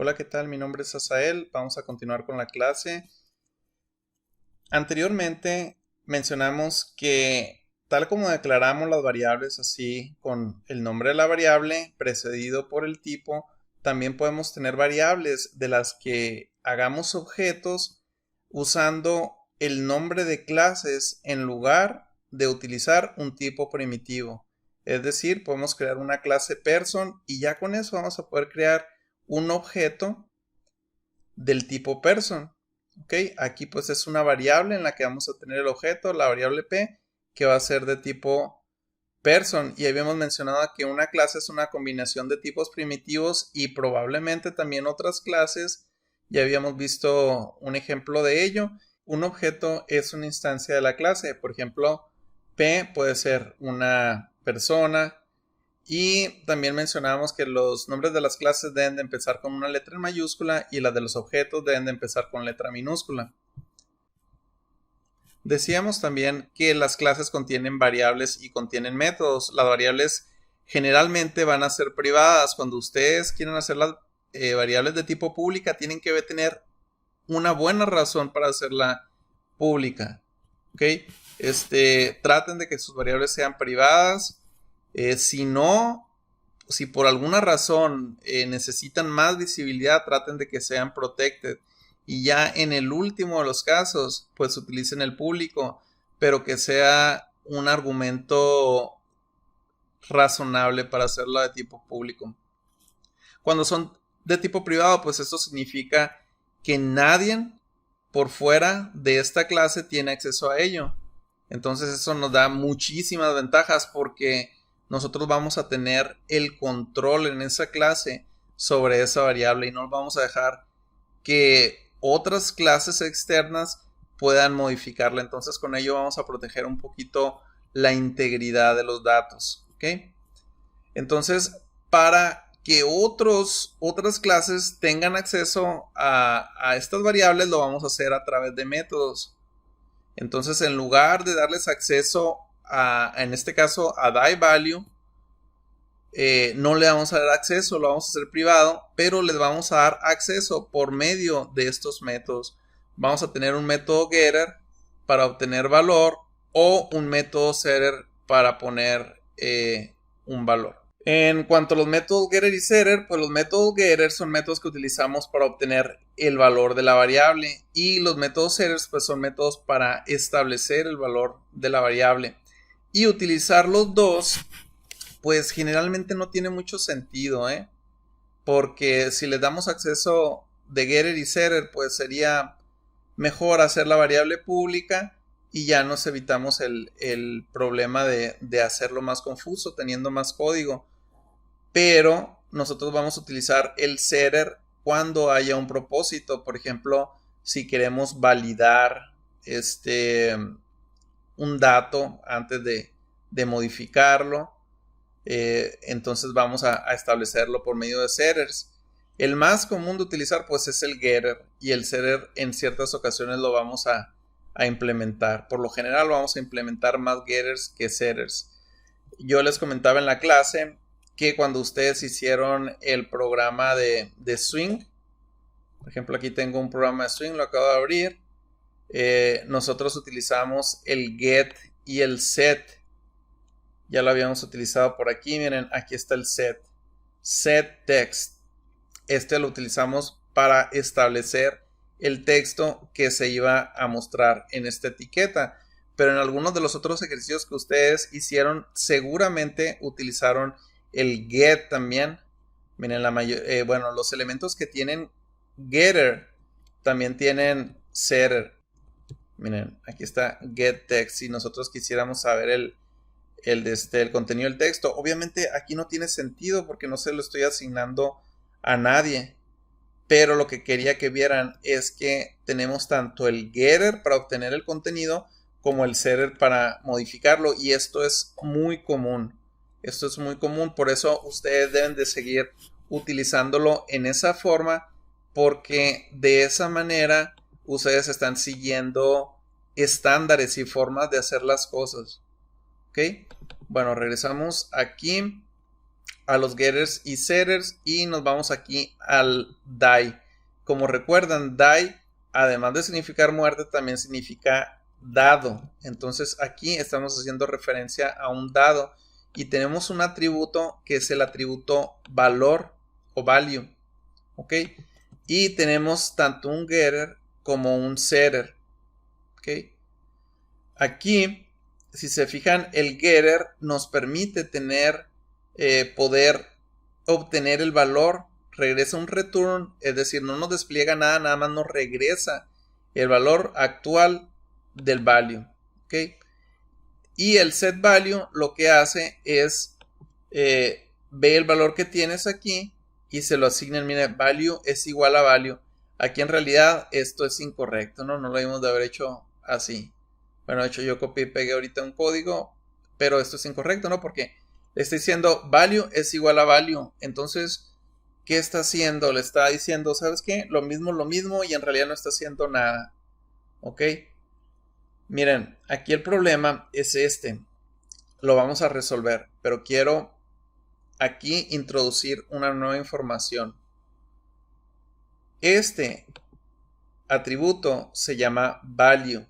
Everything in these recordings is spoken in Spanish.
Hola, ¿qué tal? Mi nombre es Asael. Vamos a continuar con la clase. Anteriormente mencionamos que tal como declaramos las variables así con el nombre de la variable precedido por el tipo, también podemos tener variables de las que hagamos objetos usando el nombre de clases en lugar de utilizar un tipo primitivo. Es decir, podemos crear una clase person y ya con eso vamos a poder crear un objeto del tipo person. ¿Ok? Aquí pues es una variable en la que vamos a tener el objeto, la variable p, que va a ser de tipo person. Y habíamos mencionado que una clase es una combinación de tipos primitivos y probablemente también otras clases. Ya habíamos visto un ejemplo de ello. Un objeto es una instancia de la clase. Por ejemplo, p puede ser una persona. Y también mencionábamos que los nombres de las clases deben de empezar con una letra en mayúscula y las de los objetos deben de empezar con letra minúscula. Decíamos también que las clases contienen variables y contienen métodos. Las variables generalmente van a ser privadas. Cuando ustedes quieren hacer las variables de tipo pública, tienen que tener una buena razón para hacerla pública. ¿Ok? Traten de que sus variables sean privadas. Si por alguna razón necesitan más visibilidad, traten de que sean protected. Y ya en el último de los casos, pues utilicen el público, pero que sea un argumento razonable para hacerlo de tipo público. Cuando son de tipo privado, pues esto significa que nadie por fuera de esta clase tiene acceso a ello. Entonces eso nos da muchísimas ventajas porque nosotros vamos a tener el control en esa clase sobre esa variable y no vamos a dejar que otras clases externas puedan modificarla. Entonces con ello vamos a proteger un poquito la integridad de los datos. ¿Ok? Entonces, para que otras clases tengan acceso a estas variables, lo vamos a hacer a través de métodos. Entonces, en lugar de darles acceso en este caso, a dieValue, no le vamos a dar acceso, lo vamos a hacer privado, pero les vamos a dar acceso por medio de estos métodos. Vamos a tener un método getter para obtener valor o un método setter para poner un valor. En cuanto a los métodos getter y setter, pues los métodos getter son métodos que utilizamos para obtener el valor de la variable y los métodos setters pues son métodos para establecer el valor de la variable. Y utilizar los dos pues generalmente no tiene mucho sentido, porque si les damos acceso de getter y setter, pues sería mejor hacer la variable pública y ya nos evitamos el problema de hacerlo más confuso, teniendo más código. Pero nosotros vamos a utilizar el setter cuando haya un propósito. Por ejemplo, si queremos validar un dato antes de modificarlo, entonces vamos a establecerlo por medio de setters. El más común de utilizar pues es el getter y el setter en ciertas ocasiones lo vamos a implementar. Por lo general vamos a implementar más getters que setters. Yo les comentaba en la clase que cuando ustedes hicieron el programa de Swing, por ejemplo aquí tengo un programa de Swing, lo acabo de abrir, nosotros utilizamos el get y el set. Ya lo habíamos utilizado por aquí, miren, aquí está el set text. Lo utilizamos para establecer el texto que se iba a mostrar en esta etiqueta. Pero en algunos de los otros ejercicios que ustedes hicieron, seguramente utilizaron el get también. Miren, los elementos que tienen getter también tienen setter. Miren, aquí está get text. Si nosotros quisiéramos saber el contenido del texto, obviamente aquí no tiene sentido porque no se lo estoy asignando a nadie. Pero lo que quería que vieran es que tenemos tanto el getter para obtener el contenido como el setter para modificarlo, y esto es muy común. Esto es muy común, por eso ustedes deben de seguir utilizándolo en esa forma, porque de esa manera ustedes están siguiendo estándares y formas de hacer las cosas. ¿Ok? Bueno, regresamos aquí a los getters y setters y nos vamos aquí al die. Como recuerdan, die, además de significar muerte, también significa dado. Entonces aquí estamos haciendo referencia a un dado y tenemos un atributo que es el atributo valor o value. ¿Ok? Y tenemos tanto un getter como un setter. ¿Ok? Aquí, si se fijan, el getter nos permite tener, poder obtener el valor, regresa un return, es decir, no nos despliega nada, nada más nos regresa el valor actual del value. ¿Ok? Y el set value lo que hace es, ve el valor que tienes aquí y se lo asignan. Mire, value es igual a value. Aquí en realidad esto es incorrecto, ¿no? No lo debimos de haber hecho así. Bueno, de hecho yo copié y pegué ahorita un código, pero esto es incorrecto, ¿no? Porque le estoy diciendo value es igual a value. Entonces, ¿qué está haciendo? Le está diciendo, ¿sabes qué? Lo mismo y en realidad no está haciendo nada. ¿Ok? Miren, aquí el problema es este. Lo vamos a resolver, pero quiero aquí introducir una nueva información. Este atributo se llama value.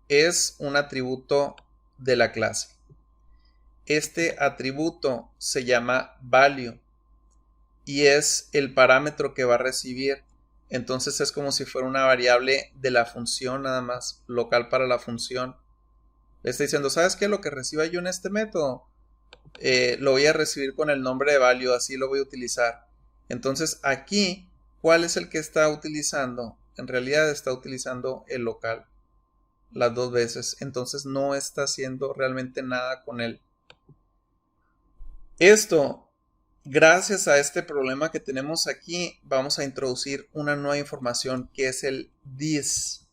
Es un atributo de la clase. Este atributo se llama value y es el parámetro que va a recibir. Entonces es como si fuera una variable de la función nada más, local para la función. Le está diciendo, ¿sabes qué? Lo que reciba yo en este método lo voy a recibir con el nombre de value, así lo voy a utilizar. Entonces aquí, ¿cuál es el que está utilizando? En realidad está utilizando el local las dos veces, entonces no está haciendo realmente nada con él. Esto, gracias a este problema que tenemos aquí, vamos a introducir una nueva información que es el this.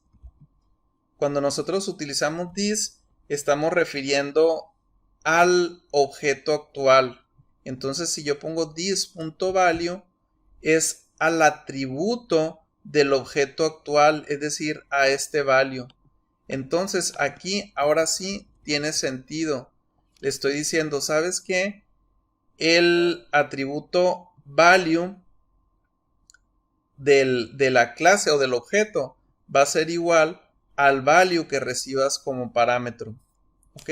Cuando nosotros utilizamos this, estamos refiriendo al objeto actual. Entonces, si yo pongo this.value, es al atributo del objeto actual, es decir, a este value. Entonces, aquí ahora sí tiene sentido. Le estoy diciendo, ¿sabes qué? El atributo value de la clase o del objeto va a ser igual al value que recibas como parámetro. ¿Ok?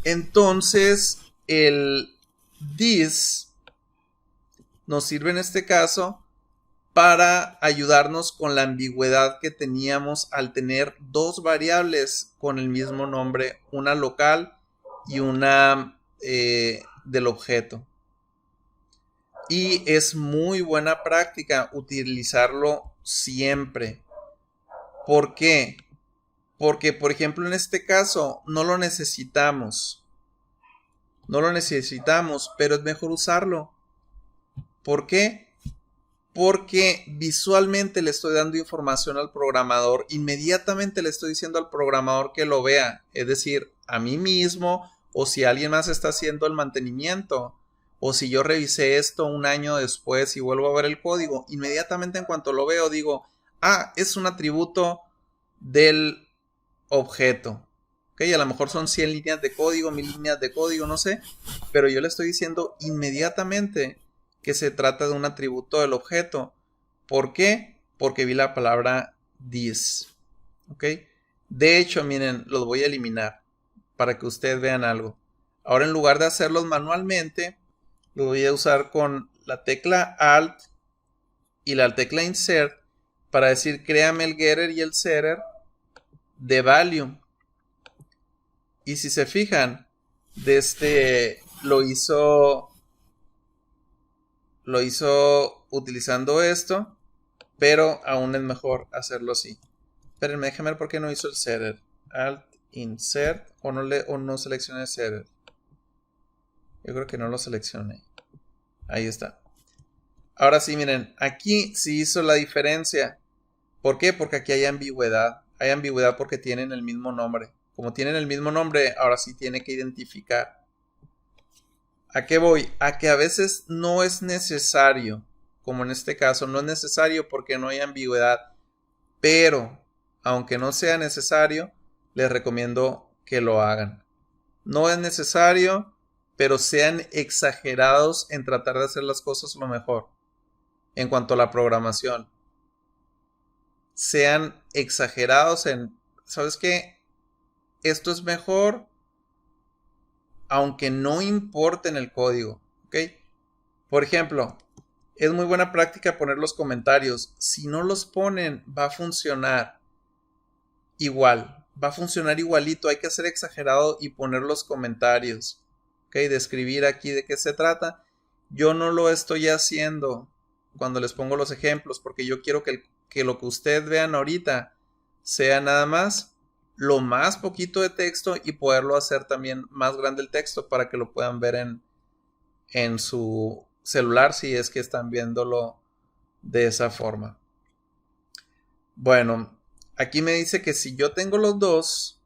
Entonces, el this nos sirve en este caso para ayudarnos con la ambigüedad que teníamos al tener dos variables con el mismo nombre, una local y una del objeto. Y es muy buena práctica utilizarlo siempre. ¿Por qué? Porque, por ejemplo, en este caso no lo necesitamos. No lo necesitamos, pero es mejor usarlo. ¿Por qué? Porque visualmente le estoy dando información al programador. Inmediatamente le estoy diciendo al programador que lo vea. Es decir, a mí mismo o si alguien más está haciendo el mantenimiento. O si yo revisé esto un año después y vuelvo a ver el código. Inmediatamente en cuanto lo veo digo, ah, es un atributo del objeto. Ok, a lo mejor son 100 líneas de código, 1000 líneas de código, no sé. Pero yo le estoy diciendo inmediatamente que se trata de un atributo del objeto. ¿Por qué? Porque vi la palabra this. ¿Ok? De hecho, miren, los voy a eliminar para que ustedes vean algo. Ahora en lugar de hacerlos manualmente, lo voy a usar con la tecla Alt y la tecla Insert para decir créame el getter y el setter de value. Y si se fijan, lo hizo utilizando esto, pero aún es mejor hacerlo así. Espérenme, déjenme ver por qué no hizo el setter. Alt, Insert, o no seleccioné el setter. Yo creo que no lo seleccioné. Ahí está. Ahora sí, miren, aquí sí hizo la diferencia. ¿Por qué? Porque aquí hay ambigüedad. Hay ambigüedad porque tienen el mismo nombre. Como tienen el mismo nombre, ahora sí tiene que identificar. ¿A qué voy? A que a veces no es necesario, como en este caso, no es necesario porque no hay ambigüedad. Pero, aunque no sea necesario, les recomiendo que lo hagan. No es necesario pero sean exagerados en tratar de hacer las cosas lo mejor. En cuanto a la programación, sean exagerados en, ¿sabes qué? Esto es mejor, aunque no importe en el código, ¿ok? Por ejemplo, es muy buena práctica poner los comentarios. Si no los ponen, va a funcionar igual, va a funcionar igualito. Hay que ser exagerado y poner los comentarios, ¿ok? Describir aquí de qué se trata. Yo no lo estoy haciendo cuando les pongo los ejemplos, porque yo quiero que lo que ustedes vean ahorita sea nada más lo más poquito de texto y poderlo hacer también más grande el texto para que lo puedan ver en su celular si es que están viéndolo de esa forma. Bueno, aquí me dice que si yo tengo los dos,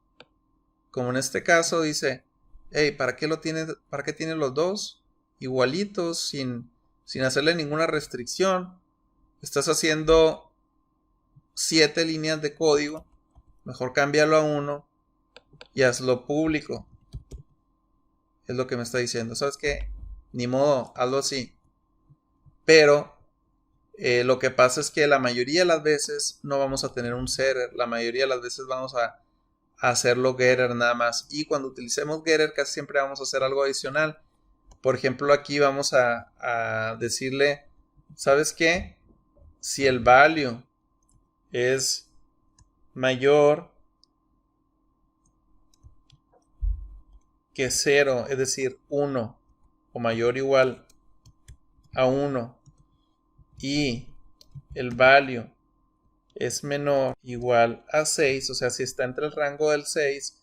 como en este caso dice, hey, ¿para qué tiene los dos? Igualitos, sin hacerle ninguna restricción. Estás haciendo 7 líneas de código. Mejor cámbialo a 1 y hazlo público. Es lo que me está diciendo. ¿Sabes qué? Ni modo, hazlo así. Pero lo que pasa es que la mayoría de las veces no vamos a tener un setter. La mayoría de las veces vamos a hacerlo getter nada más. Y cuando utilicemos getter casi siempre vamos a hacer algo adicional. Por ejemplo, aquí vamos a decirle, ¿sabes qué? Si el value es mayor que 0, es decir, 1 o mayor o igual a 1 y el value es menor o igual a 6, o sea, si está entre el rango del 6,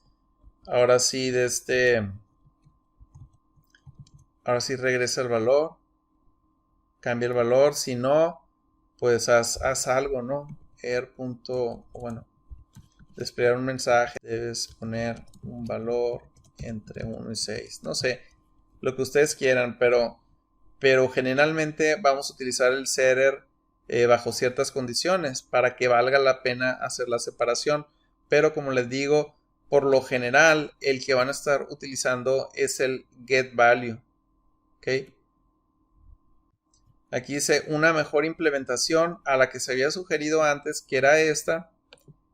ahora sí ahora sí regresa el valor, cambia el valor, si no, pues haz algo, ¿no? Bueno, desplegar un mensaje, debes poner un valor entre 1 y 6, no sé, lo que ustedes quieran, pero generalmente vamos a utilizar el setter bajo ciertas condiciones para que valga la pena hacer la separación, pero como les digo, por lo general el que van a estar utilizando es el getValue, ¿ok? Aquí dice una mejor implementación a la que se había sugerido antes, que era esta,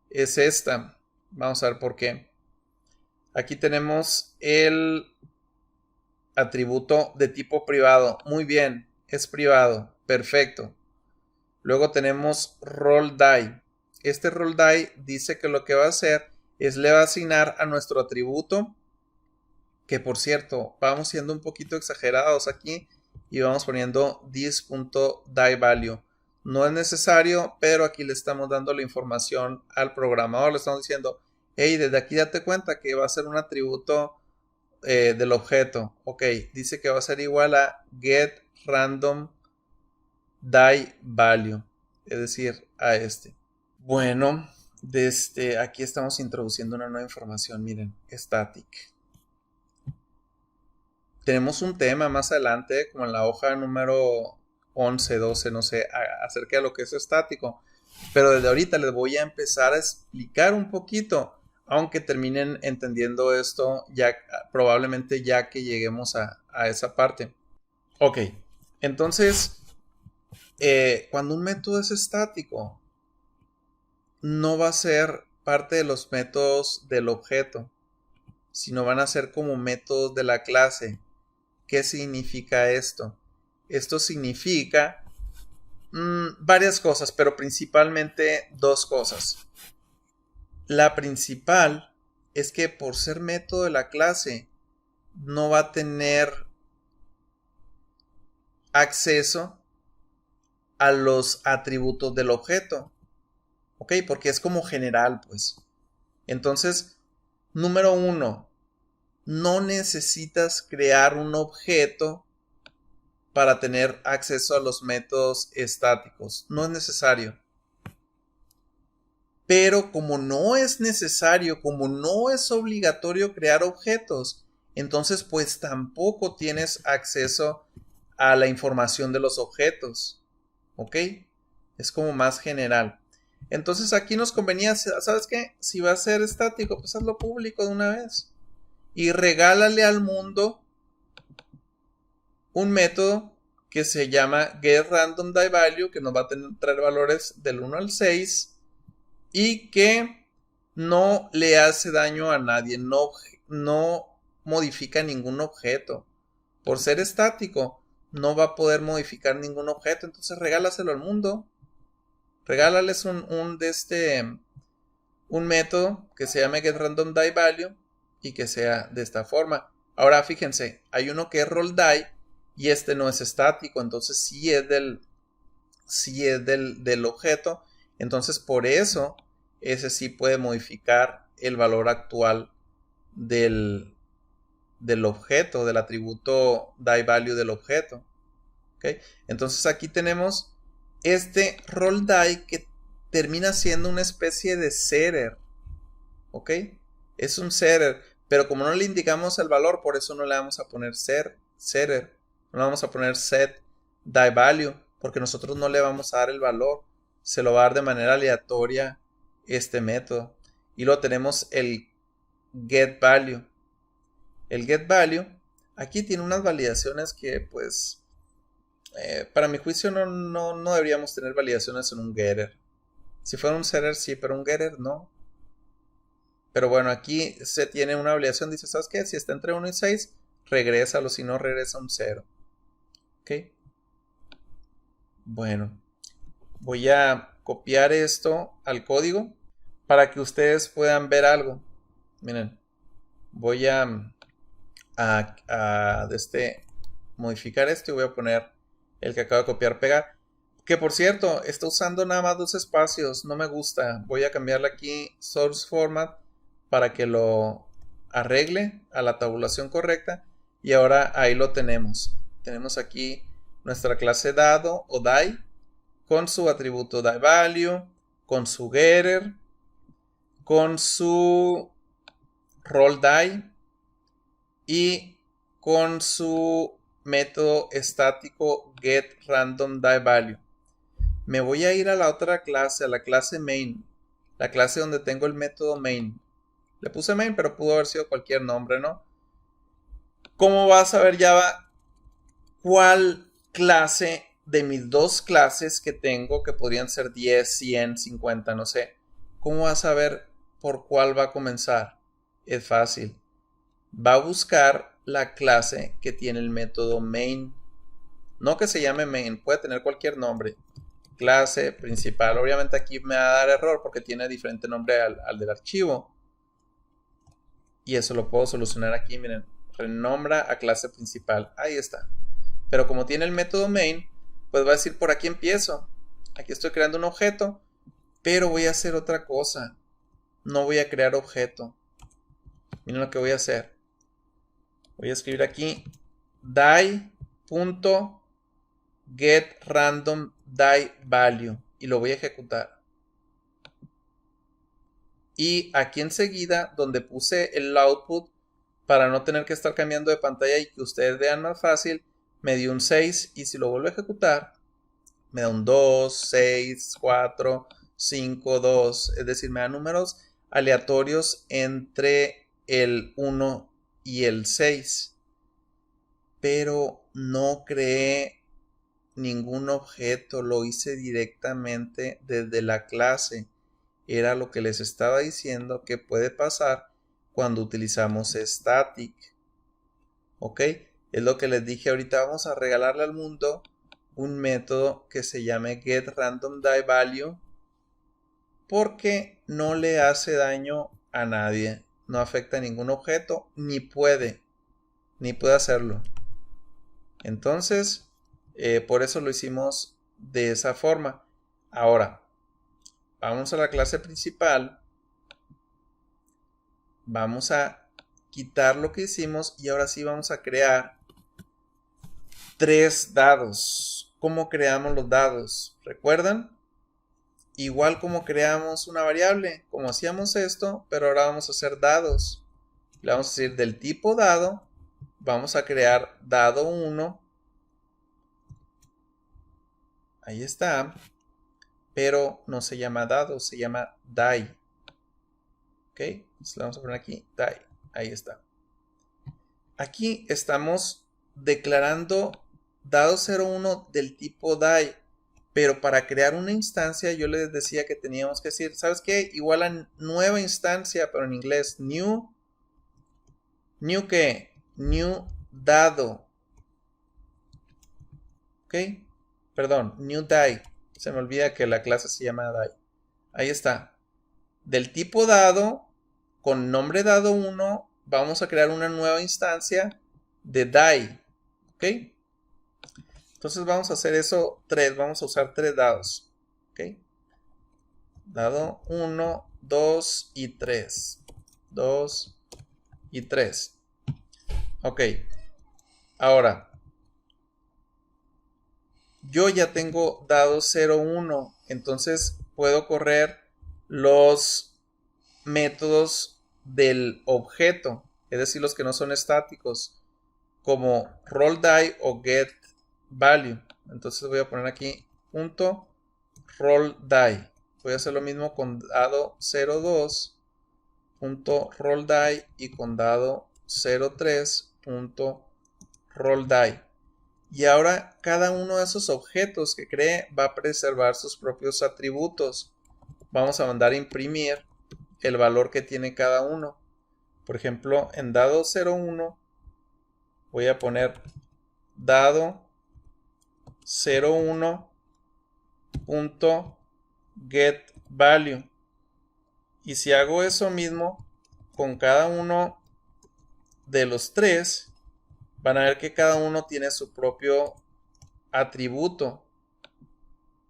es esta. Vamos a ver por qué. Aquí tenemos el atributo de tipo privado. Muy bien, es privado. Perfecto. Luego tenemos rollDie. Este rollDie dice que lo que va a hacer es le va a asignar a nuestro atributo, que por cierto, vamos siendo un poquito exagerados aquí y vamos poniendo this.dieValue. No es necesario, pero aquí le estamos dando la información al programador. Le estamos diciendo, hey, desde aquí date cuenta que va a ser un atributo del objeto. Ok, dice que va a ser igual a getRandomDieValue, es decir, a este. Bueno, desde aquí estamos introduciendo una nueva información. Miren, static. Tenemos un tema más adelante, como en la hoja número 11, 12, no sé, acerca de lo que es estático. Pero desde ahorita les voy a empezar a explicar un poquito, aunque terminen entendiendo esto ya probablemente ya que lleguemos a esa parte. Ok, entonces, cuando un método es estático, no va a ser parte de los métodos del objeto, sino van a ser como métodos de la clase. ¿Qué significa esto? Esto significa varias cosas, pero principalmente dos cosas. La principal es que por ser método de la clase no va a tener acceso a los atributos del objeto. ¿Ok? Porque es como general, pues. Entonces, número 1, no necesitas crear un objeto para tener acceso a los métodos estáticos. No es necesario. Pero como no es necesario, como no es obligatorio crear objetos, entonces pues tampoco tienes acceso a la información de los objetos. ¿Ok? Es como más general. Entonces aquí nos convenía, ¿sabes qué? Si va a ser estático, pues hazlo público de una vez. Y regálale al mundo un método que se llama getRandomDieValue, que nos va a traer valores del 1 al 6 y que no le hace daño a nadie, no modifica ningún objeto. Por ser estático, no va a poder modificar ningún objeto, entonces regálaselo al mundo. Regálales un método que se llame getRandomDieValue y que sea de esta forma. Ahora fíjense, hay uno que es rollDie y este no es estático, entonces sí es del objeto. Entonces por eso ese sí puede modificar el valor actual del objeto, del atributo DieValue del objeto. ¿Okay? Entonces aquí tenemos este rollDie que termina siendo una especie de setter. ¿Ok? Es un setter, pero como no le indicamos el valor, por eso no le vamos a poner setter. No le vamos a poner setDieValue, porque nosotros no le vamos a dar el valor. Se lo va a dar de manera aleatoria este método. Y luego tenemos el getValue. El getValue aquí tiene unas validaciones que pues para mi juicio no deberíamos tener validaciones en un getter. Si fuera un setter sí, pero un getter no. Pero bueno, aquí se tiene una validación, dice, ¿sabes qué? Si está entre 1 y 6, regrésalo, si no regresa un 0. ¿Ok? Bueno, voy a copiar esto al código para que ustedes puedan ver algo. Miren, voy a modificar esto y voy a poner el que acabo de copiar, pegar. Que por cierto, está usando nada más 2 espacios, no me gusta. Voy a cambiarle aquí source format para que lo arregle a la tabulación correcta. Y ahora ahí lo tenemos. Tenemos aquí nuestra clase dado o die con su atributo DieValue, con su getter, con su rollDie y con su método estático getRandomDieValue. Me voy a ir a la otra clase, a la clase main, la clase donde tengo el método main. Le puse main, pero pudo haber sido cualquier nombre, ¿no? ¿Cómo vas a ver Java cuál clase de mis 2 clases que tengo, que podrían ser 10, 100, 50, no sé? ¿Cómo vas a ver por cuál va a comenzar? Es fácil. Va a buscar la clase que tiene el método main. No que se llame main, puede tener cualquier nombre. Clase principal. Obviamente aquí me va a dar error porque tiene diferente nombre al del archivo. Y eso lo puedo solucionar aquí, miren. Renombra a clase principal. Ahí está. Pero como tiene el método main, pues va a decir por aquí empiezo. Aquí estoy creando un objeto, pero voy a hacer otra cosa. No voy a crear objeto. Miren lo que voy a hacer. Voy a escribir aquí die.getRandomDieValue y lo voy a ejecutar. Y aquí enseguida, donde puse el output, para no tener que estar cambiando de pantalla y que ustedes vean más fácil, me dio un 6 y si lo vuelvo a ejecutar, me da un 2, 6, 4, 5, 2. Es decir, me da números aleatorios entre el 1 y el 6. Pero no creé ningún objeto, lo hice directamente desde la clase. Era lo que les estaba diciendo que puede pasar cuando utilizamos static. ¿Ok? Es lo que les dije ahorita. Vamos a regalarle al mundo un método que se llame getRandomDieValue porque no le hace daño a nadie. No afecta a ningún objeto ni puede hacerlo. Entonces, por eso lo hicimos de esa forma. Ahora, vamos a la clase principal. Vamos a quitar lo que hicimos y ahora sí vamos a crear 3 dados. ¿Cómo creamos los dados? ¿Recuerdan? Igual como creamos una variable, como hacíamos esto, pero ahora vamos a hacer dados. Le vamos a decir del tipo dado, vamos a crear dado 1. Ahí está. Pero no se llama dado, se llama die. Ok, entonces le vamos a poner aquí die. Ahí está. Aquí estamos declarando dado01 del tipo die, pero para crear una instancia yo les decía que teníamos que decir, ¿sabes qué? Igual a nueva instancia, pero en inglés, new ¿qué? New dado, ¿ok? Perdón, new die, se me olvida que la clase se llama die, ahí está, del tipo dado, con nombre dado1, vamos a crear una nueva instancia de die, ¿ok? Entonces vamos a hacer eso, vamos a usar 3 dados, ¿ok? Dado 1, 2 y 3. 2 y 3. Ok. Ahora, yo ya tengo dado 0, 1. Entonces puedo correr los métodos del objeto, es decir, los que no son estáticos, como rollDie o getValue. Entonces voy a poner aquí punto rollDie. Voy a hacer lo mismo con dado 02 punto rollDie y con dado 03 punto rollDie. Y ahora cada uno de esos objetos que cree va a preservar sus propios atributos. Vamos a mandar a imprimir el valor que tiene cada uno. Por ejemplo, en dado 01 voy a poner dado 01 punto getValue. Y si hago eso mismo con cada uno de los 3, van a ver que cada uno tiene su propio atributo.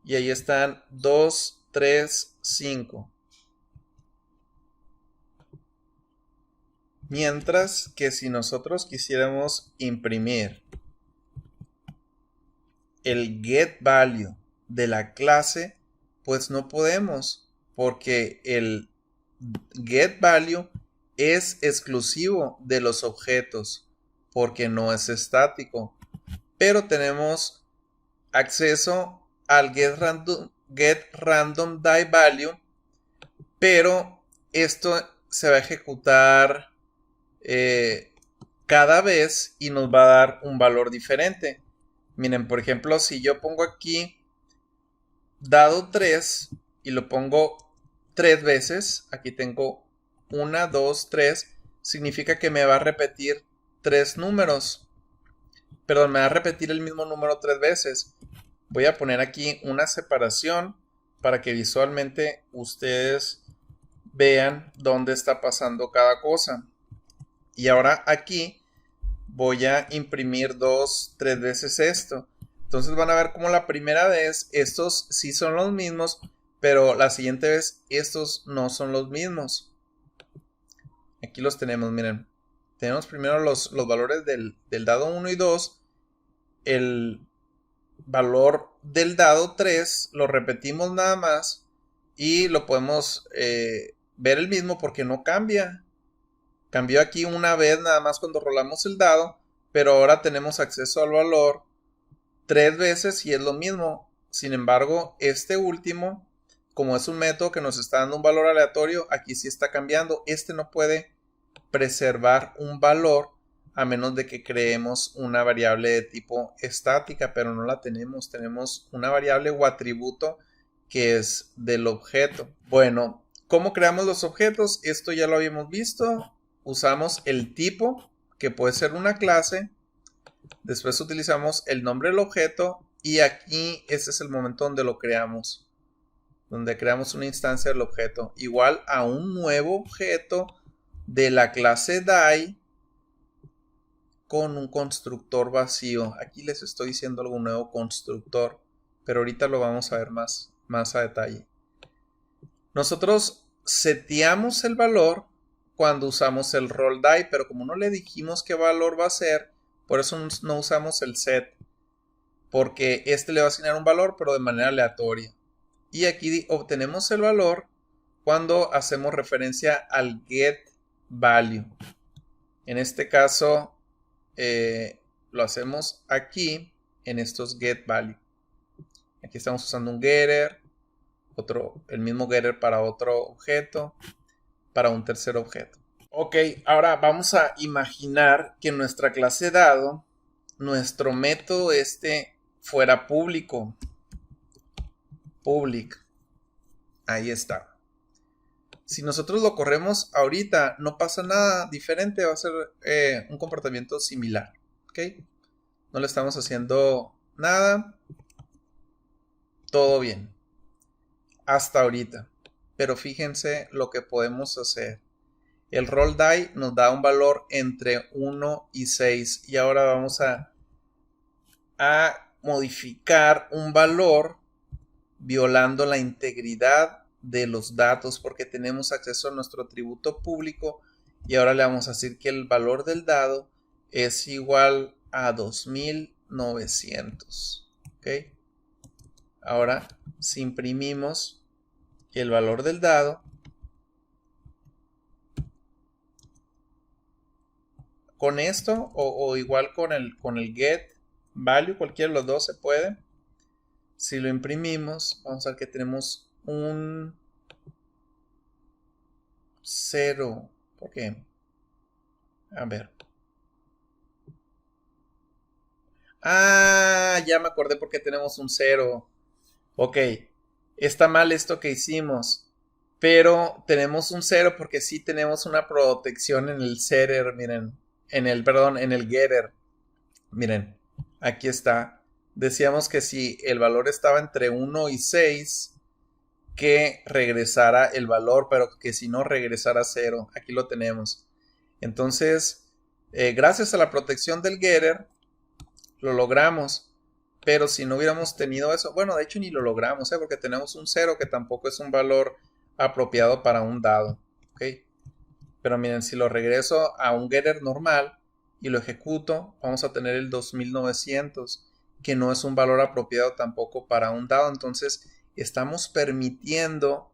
Y ahí están 2, 3, 5. Mientras que si nosotros quisiéramos imprimir el getValue de la clase, pues no podemos, porque el getValue es exclusivo de los objetos, porque no es estático. Pero tenemos acceso al getRandomDieValue, pero esto se va a ejecutar cada vez y nos va a dar un valor diferente. Miren, por ejemplo, si yo pongo aquí dado 3 y lo pongo 3 veces, aquí tengo 1, 2, 3, significa que me va a repetir 3 números. Perdón, me va a repetir el mismo número 3 veces. Voy a poner aquí una separación para que visualmente ustedes vean dónde está pasando cada cosa. Y ahora aquí voy a imprimir 2, 3 veces esto. Entonces van a ver como la primera vez estos sí son los mismos, pero la siguiente vez estos no son los mismos. Aquí los tenemos, miren. Tenemos primero los valores del dado 1 y 2. El valor del dado 3 lo repetimos nada más y lo podemos ver el mismo porque no cambia. Cambió aquí una vez nada más cuando rolamos el dado, pero ahora tenemos acceso al valor 3 veces y es lo mismo. Sin embargo, este último, como es un método que nos está dando un valor aleatorio, aquí sí está cambiando. Este no puede preservar un valor a menos de que creemos una variable de tipo estática, pero no la tenemos. Tenemos una variable o atributo que es del objeto. Bueno, ¿cómo creamos los objetos? Esto ya lo habíamos visto. Usamos el tipo, que puede ser una clase. Después utilizamos el nombre del objeto. Y aquí este es el momento donde lo creamos. Donde creamos una instancia del objeto. Igual a un nuevo objeto de la clase die con un constructor vacío. Aquí les estoy diciendo algo nuevo, constructor, pero ahorita lo vamos a ver más a detalle. Nosotros seteamos el valor cuando usamos el rollDie, pero como no le dijimos qué valor va a ser, por eso no usamos el set, porque este le va a asignar un valor, pero de manera aleatoria. Y aquí obtenemos el valor cuando hacemos referencia al getValue. En este caso lo hacemos aquí en estos getValue. Aquí estamos usando un getter, el mismo getter para otro objeto, para un tercer objeto. Ok, ahora vamos a imaginar que nuestra clase dado nuestro método fuera público. Public. Ahí está. Si nosotros lo corremos ahorita, no pasa nada diferente, va a ser un comportamiento similar. ¿Ok? No le estamos haciendo nada. Todo bien. Hasta ahorita. Pero fíjense lo que podemos hacer. El roll die nos da un valor entre 1 y 6. Y ahora vamos a modificar un valor violando la integridad de los datos porque tenemos acceso a nuestro atributo público y ahora le vamos a decir que el valor del dado es igual a 2900. ¿Ok? Ahora, si imprimimos el valor del dado, con esto o igual con el get value, cualquiera de los dos se puede. Si lo imprimimos, vamos a ver que tenemos un 0. ¿Por qué? A ver. Ya me acordé porque tenemos un 0. Ok, está mal esto que hicimos, pero tenemos un 0 porque sí tenemos una protección en el setter, miren, en el getter. Miren, aquí está. Decíamos que si el valor estaba entre 1 y 6, que regresara el valor, pero que si no regresara 0. Aquí lo tenemos. Entonces, gracias a la protección del getter, lo logramos. Pero si no hubiéramos tenido eso, bueno, de hecho ni lo logramos, porque tenemos un 0 que tampoco es un valor apropiado para un dado. ¿Ok? Pero miren, si lo regreso a un getter normal y lo ejecuto, vamos a tener el 2900, que no es un valor apropiado tampoco para un dado. Entonces, estamos permitiendo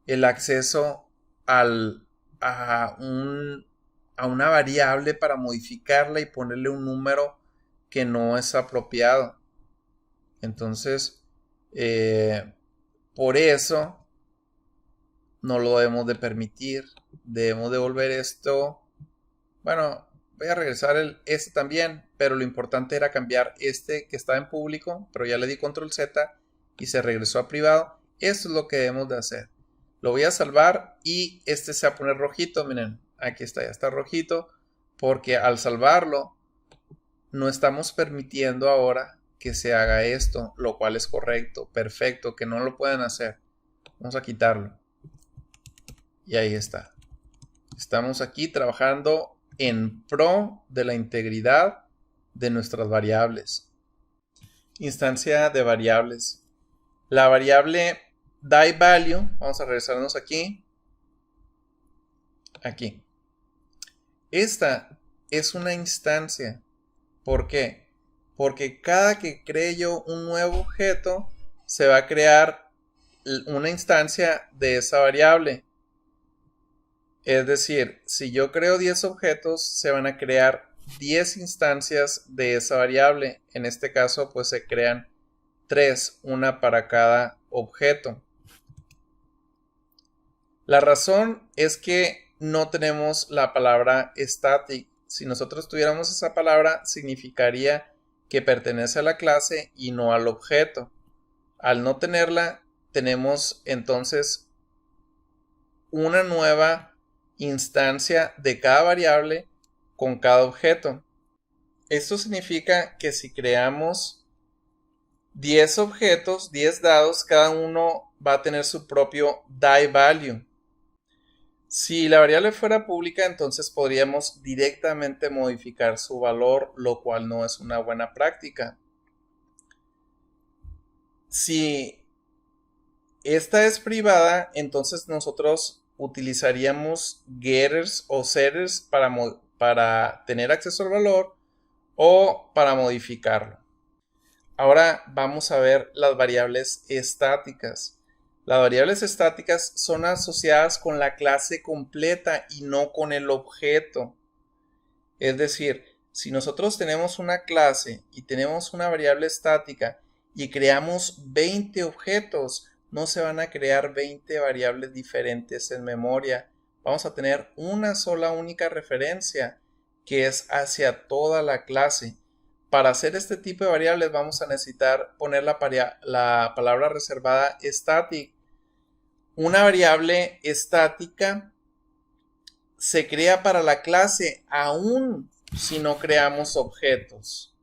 el acceso a una variable para modificarla y ponerle un número que no es apropiado. Entonces, por eso no lo debemos de permitir. Debemos devolver esto. Bueno, voy a regresar este también, pero lo importante era cambiar este que estaba en público, pero ya le di control Z y se regresó a privado. Esto es lo que debemos de hacer. Lo voy a salvar y este se va a poner rojito. Miren, aquí está, ya está rojito, porque al salvarlo no estamos permitiendo ahora que se haga esto, lo cual es correcto, perfecto, que no lo pueden hacer. Vamos a quitarlo. Y ahí está. Estamos aquí trabajando en pro de la integridad de nuestras variables. Instancia de variables. La variable dieValue, vamos a regresarnos aquí. Aquí. Esta es una instancia. ¿Por qué? Porque cada que cree yo un nuevo objeto, se va a crear una instancia de esa variable. Es decir, si yo creo 10 objetos, se van a crear 10 instancias de esa variable. En este caso, pues se crean 3, una para cada objeto. La razón es que no tenemos la palabra static. Si nosotros tuviéramos esa palabra, significaría que pertenece a la clase y no al objeto. Al no tenerla, tenemos entonces una nueva instancia de cada variable con cada objeto. Esto significa que si creamos 10 objetos, 10 dados, cada uno va a tener su propio dieValue. Si la variable fuera pública, entonces podríamos directamente modificar su valor, lo cual no es una buena práctica. Si esta es privada, entonces nosotros utilizaríamos getters o setters para tener acceso al valor o para modificarlo. Ahora vamos a ver las variables estáticas. Las variables estáticas son asociadas con la clase completa y no con el objeto. Es decir, si nosotros tenemos una clase y tenemos una variable estática y creamos 20 objetos, no se van a crear 20 variables diferentes en memoria. Vamos a tener una sola única referencia que es hacia toda la clase. para hacer este tipo de variables vamos a necesitar poner la palabra reservada static. Una variable estática se crea para la clase aún si no creamos objetos.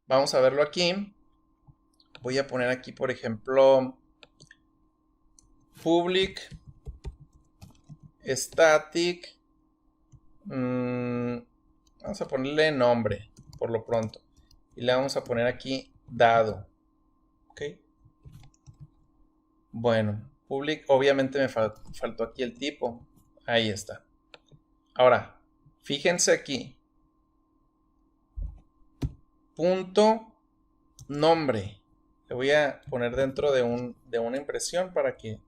Vamos a verlo aquí. Voy a poner aquí, por ejemplo, public static. Vamos a ponerle nombre por lo pronto. Y le vamos a poner aquí dado. ¿Ok? Bueno, public, obviamente me faltó aquí el tipo. Ahí está. Ahora, fíjense aquí. Punto nombre. Le voy a poner dentro de una impresión para que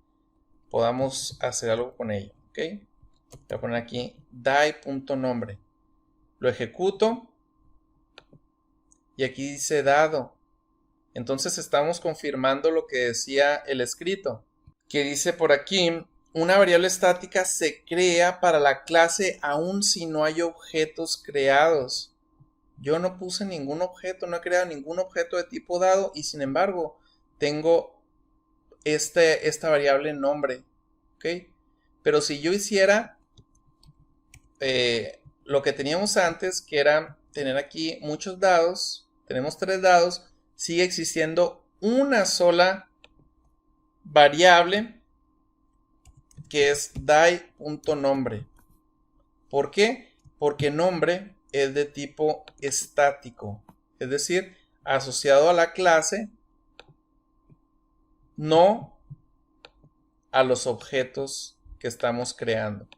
podamos hacer algo con ello. ¿Ok? Voy a poner aquí die.nombre. Lo ejecuto. Y aquí dice dado. Entonces estamos confirmando lo que decía el escrito. Que dice por aquí, una variable estática se crea para la clase aun si no hay objetos creados. Yo no puse ningún objeto, no he creado ningún objeto de tipo dado y sin embargo tengo esta variable nombre. ¿Ok? Pero si yo hiciera lo que teníamos antes, que era tener aquí muchos dados, tenemos 3 dados, sigue existiendo una sola variable que es die.nombre. ¿Por qué? Porque nombre es de tipo estático, es decir, asociado a la clase, no a los objetos que estamos creando.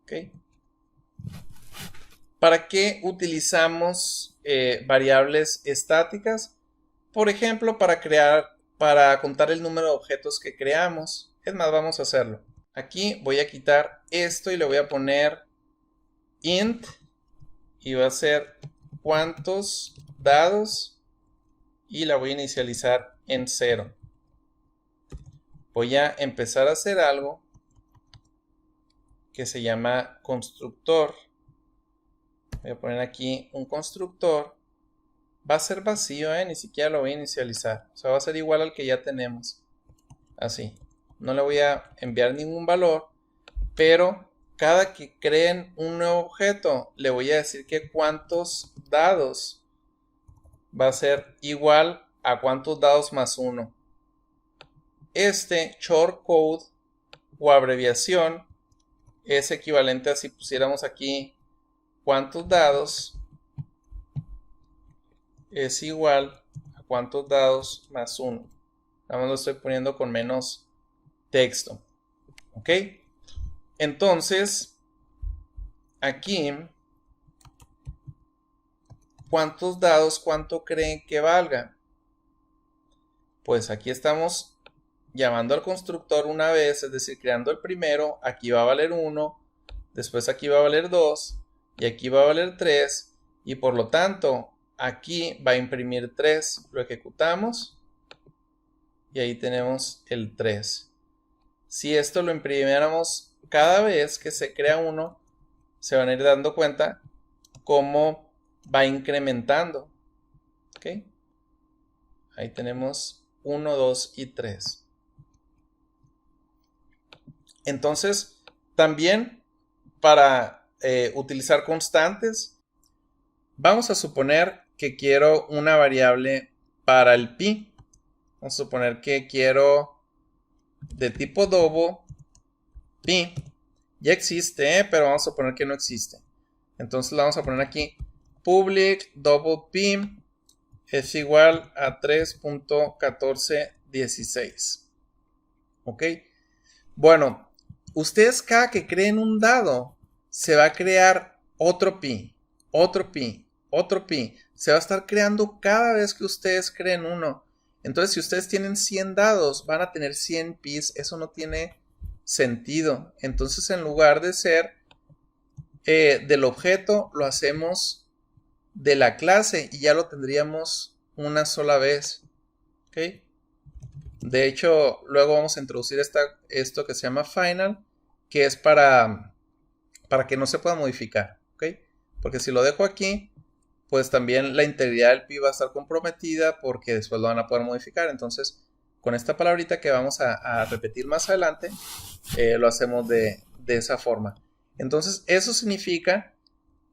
¿Ok? ¿Para qué utilizamos variables estáticas? Por ejemplo, para contar el número de objetos que creamos. Es más, vamos a hacerlo. Aquí voy a quitar esto y le voy a poner int y va a ser cuántos dados y la voy a inicializar en 0. Voy a empezar a hacer algo que se llama constructor. Voy a poner aquí un constructor. Va a ser vacío, ni siquiera lo voy a inicializar. O sea, va a ser igual al que ya tenemos. Así. No le voy a enviar ningún valor. Pero cada que creen un nuevo objeto, le voy a decir que cuántos dados va a ser igual a cuántos dados más 1. Este shortcode o abreviación es equivalente a si pusiéramos aquí cuántos dados es igual a cuántos dados más 1. Nada más lo estoy poniendo con menos texto. ¿Ok? Entonces, aquí, ¿cuántos dados, cuánto creen que valga? Pues aquí estamos llamando al constructor una vez, es decir, creando el primero. Aquí va a valer 1, después aquí va a valer 2 y aquí va a valer 3 y por lo tanto aquí va a imprimir 3. Lo ejecutamos y ahí tenemos el 3. Si esto lo imprimiéramos cada vez que se crea uno, se van a ir dando cuenta cómo va incrementando. ¿Ok? Ahí tenemos 1, 2 y 3. Entonces, también para utilizar constantes, vamos a suponer que quiero una variable para el pi. Vamos a suponer que quiero de tipo double pi. Ya existe, pero vamos a suponer que no existe. Entonces la vamos a poner aquí. Public double pi es igual a 3.1416. ¿Ok? Bueno, ustedes cada que creen un dado, se va a crear otro pi, otro pi, otro pi. Se va a estar creando cada vez que ustedes creen uno. Entonces, si ustedes tienen 100 dados, van a tener 100 pis. Eso no tiene sentido. Entonces, en lugar de ser del objeto, lo hacemos de la clase y ya lo tendríamos una sola vez. ¿Ok? De hecho, luego vamos a introducir esto que se llama final, que es para que no se pueda modificar. ¿Ok? Porque si lo dejo aquí, pues también la integridad del pi va a estar comprometida porque después lo van a poder modificar. Entonces, con esta palabrita que vamos a repetir más adelante, lo hacemos de esa forma. Entonces, eso significa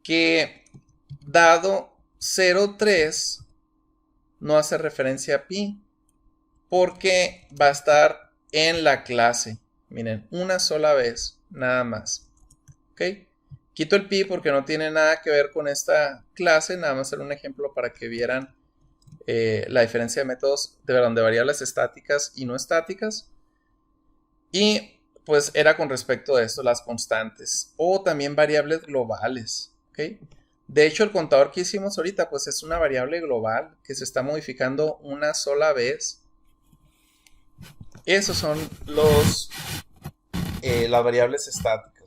que dado 0,3 no hace referencia a pi porque va a estar en la clase. Miren, una sola vez, nada más. ¿Ok? Quito el pi porque no tiene nada que ver con esta clase, nada más hacer un ejemplo para que vieran la diferencia de métodos de variables estáticas y no estáticas. Y pues era con respecto a esto, las constantes o también variables globales. ¿Ok? De hecho, el contador que hicimos ahorita pues es una variable global que se está modificando una sola vez. Esos son las variables estáticas.